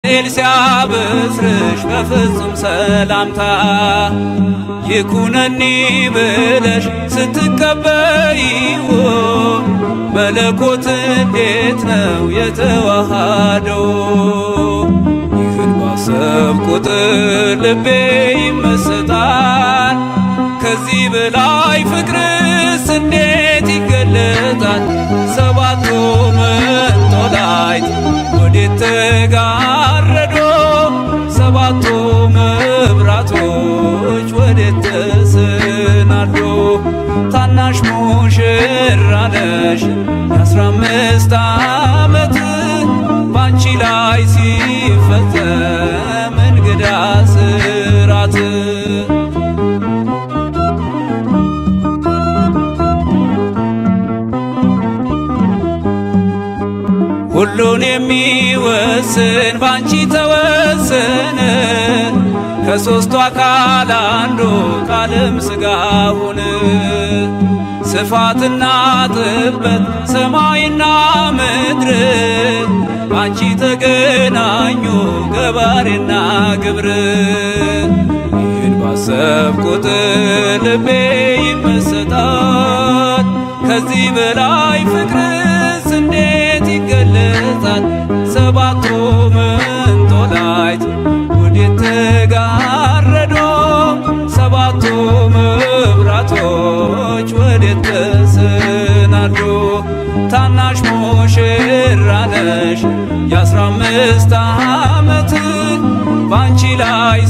ሲያበስርሽ በፍጹም ሰላምታ ይኩነኒ ብለሽ ስትቀበይው መለኮት እንዴት ነው የተዋሃደው? ይህን ባሰብ ቁጥር ልቤ ይመሰጣል። ከዚህ በላይ ፍቅርስ እንዴት ይገለጣል? ሰባቱ መንጦላዕት ወዴት ተጋረዶ? ሰባቱ መብራቶች ወዴት ተሰናዶ? ታናሽ ሙሽራ ነሽ የ15 ዓመት ባንቺ ላይ ሲፈጸም እንግዳ ስራት ሁሉን የሚወስን ባንቺ ተወሰነ። ከሦስቱ አካል አንዱ ቃልም ሥጋ ሆነ። ስፋትና ጥበት ሰማይና ምድር ባንቺ ተገናኙ ገባሬና ግብር። ይህን ባሰብ ቁጥር ልቤ ይመሰጣል። ከዚህ በላይ ፍቅርስ እንዴት ይገለጻል? ሰባቱ መንጦላዕት ወዴት ተጋረዶ? ሰባቱ መብራቶች ወዴት ተሰናዶ? ታናሽ ሙሽራ ነሽ የ15 ዓመት ባንቺ ላይ